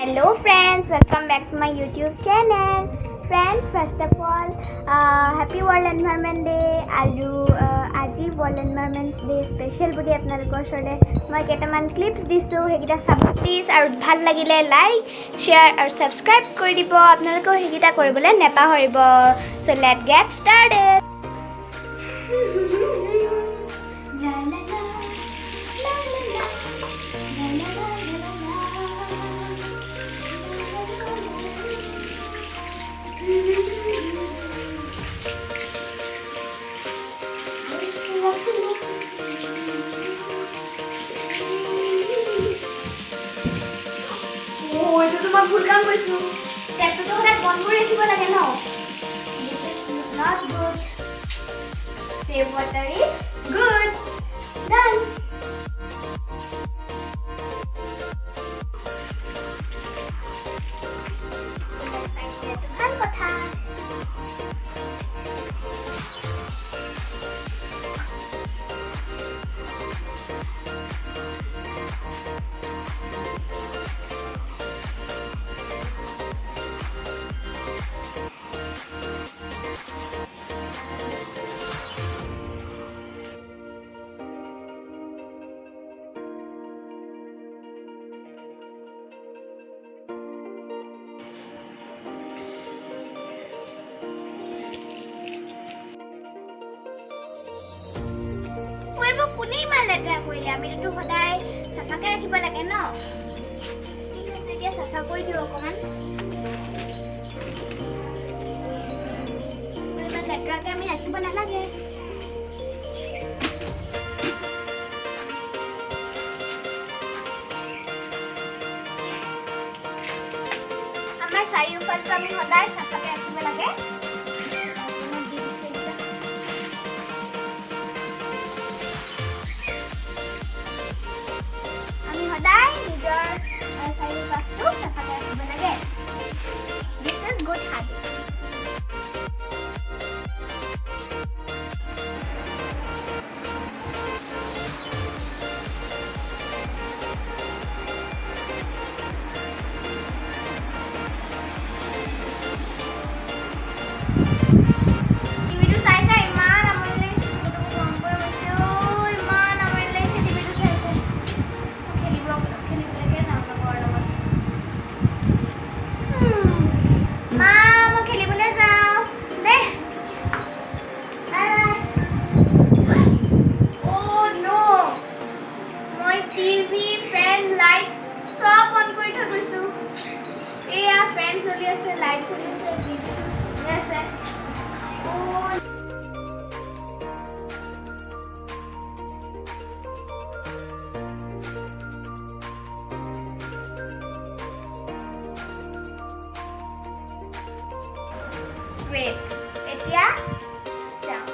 Hello friends, welcome back to my YouTube channel. Friends, first of all, happy World Environment Day. আজি World Environment Day special বুলি আপোনালোকৰ ওচৰতে মই কেইটামান clips দিছোঁ, সেইকেইটা চাব প্লিজ আৰু ভাল লাগিলে লাইক, শ্বেয়াৰ আৰু ছাবস্ক্ৰাইব কৰি দিব। আপোনালোকেও সেইকেইটা কৰিবলৈ নেপাহৰিব। So let's get started. এইটো মই ভুল কাম কৰিছোঁ। টেপটো সদায় বন্ধ কৰি ৰাখিব লাগে ন? This is not good. Save water is good. Done. ভাল কথা। কোনে ইমান লেতেৰা কৰিলে? আমিতো সদায় চাফাকৈ ৰাখিব লাগে ন? ঠিক আছে, এতিয়া চাফা কৰি দিওঁ অকণমান। ইমান লেতেৰাকৈ আমি ৰাখিব নালাগে। আমাৰ চাৰিওফালটো আমি সদায় চাফাকৈ ৰাখিব লাগে। সদায় নিজৰ চাৰিওকাষটো চাফাকৈ ৰাখিব লাগে। This is good habit. টিভিটো চাই চাই ইমান আমনি লাগিছে। ইমান আমনি লাগিছে টিভিটো চাই চাই। খেলিবলৈকে যাওঁ লগৰ লগত। মা, মই খেলিবলৈ যাওঁ দে। অ' ন', মই টিভি, ফেন, লাইট চব অন কৰি থৈ গৈছোঁ। এয়া ফেন চলি আছে, লাইট চলি আছে। Great. এতিয়া যাওঁ।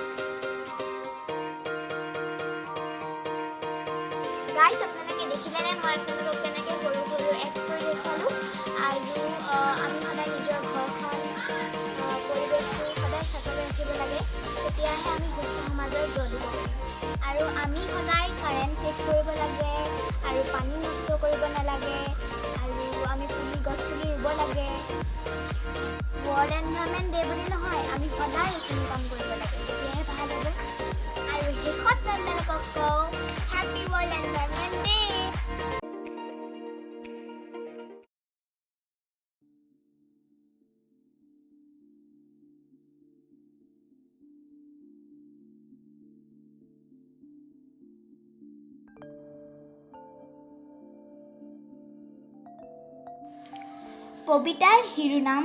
গাইজ, আপোনালোকে দেখিলেনে মই আপোনালোকক কেনেকৈ সৰু সৰু এক্ট কৰি দেখুৱালোঁ। আৰু আমি সদায় নিজৰ ঘৰখন পৰিৱেশটো সদায় চাফাকৈ ৰাখিব লাগে। তেতিয়াহে আমি সুস্থ সমাজৰ গঢ় দিব পাৰিম। আৰু আমি সদায় কাৰেণ্ট চেক কৰিব লাগে আৰু পানী নষ্ট কৰিব নালাগে। আৰু আমি গছ পুলি ৰুব লাগে। ৱৰ্ল্ড এনভাইৰনমেণ্ট ডে বুলি নহয়, আমি সদায় এইখিনি কাম কৰিব লাগে, তেতিয়াহে ভাল হ'ব। আৰু শেষত মই আপোনালোকক কওঁ, হেপী ৱৰ্ল্ড এনভাইৰনমেণ্ট ডে। কবিতাৰ শিৰোনাম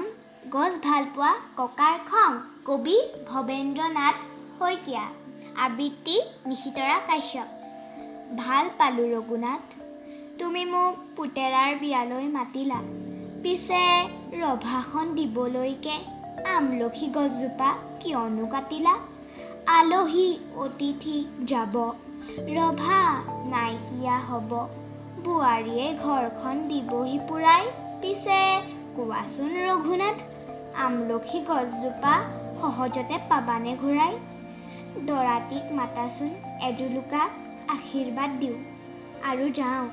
গছ ভালপোৱা ককাৰ খং। কবি ভৱেন্দ্ৰনাথ শইকীয়া। আবৃত্তি নিশিতৰা কাশ্যপ। ভাল পালোঁ ৰঘুনাথ, তুমি মোক পুতেৰাৰ বিয়ালৈ মাতিলা। পিছে ৰভাখন দিবলৈকে আমলখি গছজোপা কিয়নো কাটিলা? আলহী অতিথি যাব, ৰভা নাইকিয়া হ'ব। বোৱাৰীয়ে ঘৰখন দিবহি পুৰাই। পিছে কোৱাচোন ৰঘুনাথ, আমলখি গছজোপা সহজতে পাবানে ঘূৰাই? দৰাটিক মাতাচোন এজুলুকা আশীৰ্বাদ দিওঁ আৰু যাওঁ।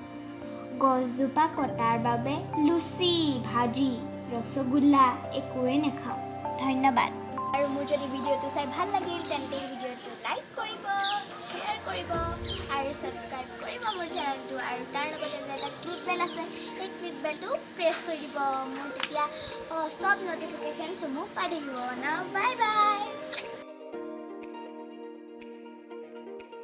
গছজোপা কটাৰ বাবে লুচি ভাজি ৰসগোল্লা একোৱে নাখাওঁ ধন্যবাদ আৰু মোৰ যদি ভিডিঅ'টো চাই ভাল লাগিল তেন্তে ভিডিঅ'টো লাইক কৰিব শ্বেয়াৰ কৰিব আৰু ছাবস্ক্ৰাইব কৰিব মোৰ চেনেলটো আৰু তাৰ লগতে এটা ক্লিক বেল আছে সেই ক্লিক বেলটো প্ৰেছ কৰি দিব মোৰ তেতিয়া সব ন'টিফিকেশ্যনসমূহ পাই থাকিব ন বাই বাই